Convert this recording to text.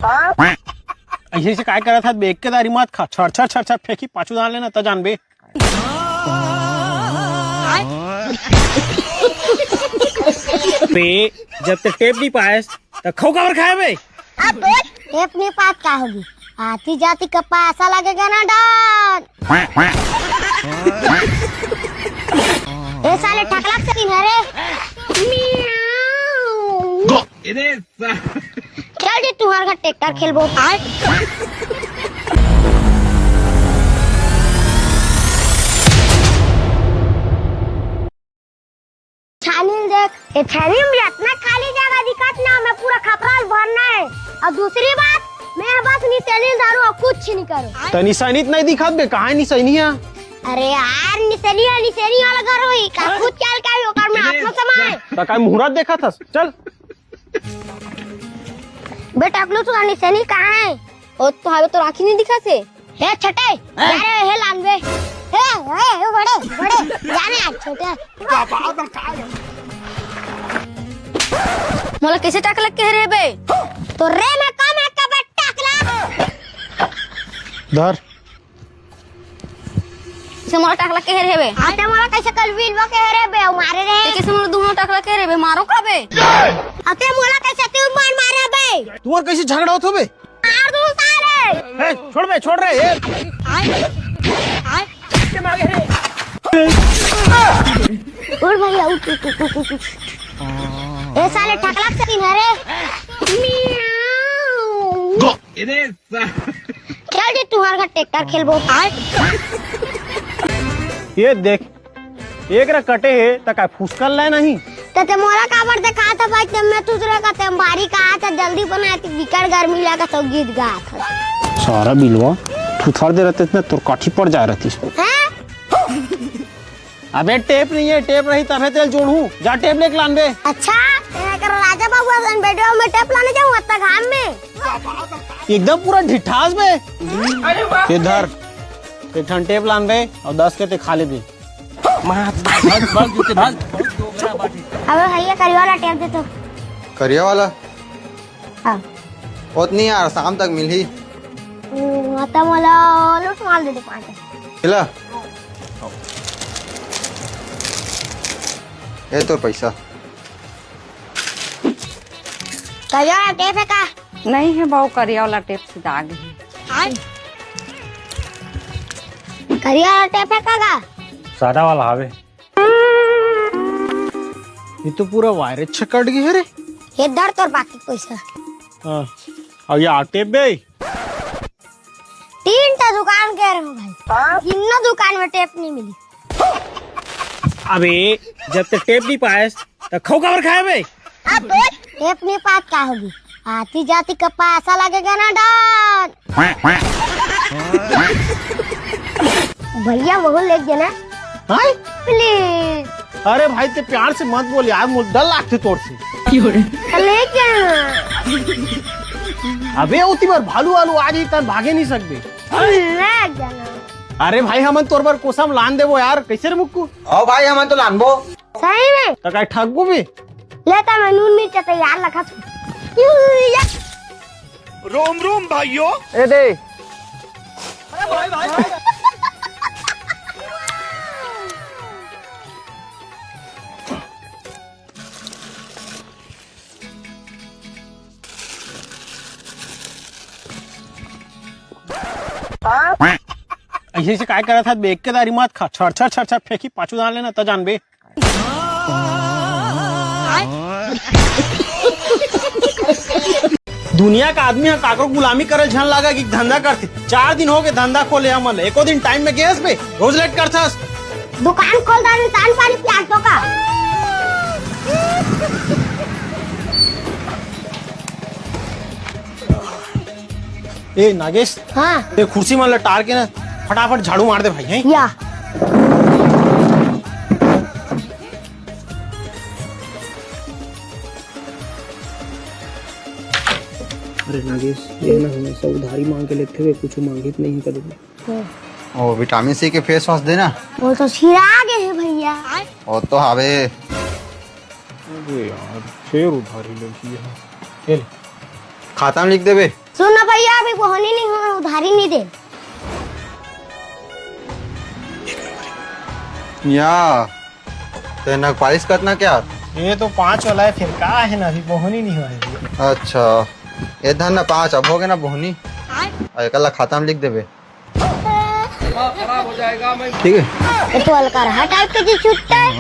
ऐसे से काय करा था बेग के दारी मत खा छड़ छड़ छड़ छड़ फेंकी पाछू डाल लेना त जान बे बे जब तक टेप नहीं पाए तो खो खबर खाए बे। अब टेप नहीं पास क्या होगी, आती जाती का पैसा लगेगा ना डॉन। ये साले टकलक से किन है रे। चल जी तुम्हारे घर ट्रैक्टर खेलबो। छानी देख, ये छानी में इतना खाली जगह दिखत ना, मैं पूरा खपराल भरना है। और दूसरी बात, मैं बस निशानी दारू और कुछ नहीं करूँ। तो निशानी नहीं दिखात बे, कहाँ निशानी है? अरे यार निशानी वाला घर होई का खुद चल के ओकर में अपना समय तो काय मुहूर्त देखा था। चल बेटा अगलो तो निशानी कहाँ है? और तो हमें तो राखी नहीं दिखा से। हे छटे अरे हे लानवे हे बड़े जाने छोटे मोला कैसे टकलक के रे बे? तो रे में कम है कब टकला धर से मोला टकलक के रे बे? आते मोला कैसे कल विलवा के रे बे मारे रे कैसे मोला दोनों टकलक के रे बे? मारो का बे? आते मोला कैसे तू मारे बे? तू और कैसे झगड़ा होतो बे? मार दूं साले। ए छोड़ बे, छोड़ रे ए के मागे रे। उड़ भैया उठ ए साले टकलक से किन है रे। चल जी तुम्हारे घर ट्रैक्टर खेलबो। ये देख एक रा कटे है त काय फुसकल ले नहीं ते मोला काबर से खाता भाई ते मैं तुझरे का ते बारी का आता जल्दी बनाती बिकट गर्मी लगा तो गीत गा था सारा बिलवा थुथार दे रहते इतना तोर काठी पड़ जा रहती हैं। अबे टेप नहीं है, टेप रही तबे तेल जोड़ू जा टेप लेके लान बे। अच्छा तेरा कर राजा बाबू सन बेडरूम में टेप लाने जाऊं अत्ता घाम में एकदम पूरा ढिठास बे। इधर एक ठन टेप लान बे और 10 के ते खा ले बे। अबे भैया करिया वाला टेप दे तो। करिया वाला हां उतनी यार शाम तक मिली आता मला लूट माल दे 5 मिला ये तो पैसा करिया वाला टेप है का? नहीं है बाऊ, करिया वाला टेप से दाग है। करिया वाला टेप है का? सादा वाला हवे ये तो पूरा वायरस छकट गई है रे। ये दर तोर बाकी पैसा हां और ये टेप बे 3 टा दुकान कह रहा हूं भाई, इन दुकान में टेप नहीं मिली। अबे जब तक टेप नहीं पाए तो खो खबर खाए बे। अब टेप नहीं पास क्या होगी, आती जाती का पैसा लगेगा ना डॉन। भैया वो ले देना हाय प्लीज। अरे भाई ते प्यार से मत बोल यार, मुझे डर लगते तोर से। लेके अबे उती बार भालू वालू आज ही तक भागे नहीं सकते। ले जाना। अरे भाई हम तोर बार कोसम लान देबो यार, कैसे रे मुक्कू? ओ भाई हम तो लानबो सही में तो काय ठगबो बे? लेता मैं नून मिर्च तैयार रखा रोम रोम भाइयों। ए दे ऐसे से काय करा था बेग के दारी मत खा छड़ छड़ छड़ छड़ फेंकी पाछू डाल लेना त जान बे। दुनिया का आदमी काकरो गुलामी करे झन लगा कि धंधा करते। 4 दिन हो गए धंधा खोले हमन, एको दिन टाइम में गैस पे रोज लेट करथस। दुकान खोल दानी तान पानी प्याज तो का। ए नागेश हाँ ये कुर्सी में लटार के ना फटाफट झाड़ू मार दे भाई हैं। या अरे नागेश ये ना हमेशा उधारी मांग के लेते हुए कुछ मांगित नहीं करेंगे। ओ विटामिन सी के फेस वॉश देना। वो तो छिरा गए हैं भैया। ओ तो हवे अबे यार फिर उधारी ले लिया। ले खाता में लिख देबे। सुन ना भैया, अभी बहनी नहीं हुआ, उधारी नहीं दे। या ते नग पालिश करना क्या? ये तो 5 वाला है, फिर का है ना, अभी बोहनी नहीं हुआ है। अच्छा ये धन ना 5 अब हो गए ना बोहनी, एक खाता में लिख देबे। ठीक है। ये तो हल्का रहा टाइप के जी छूटता है।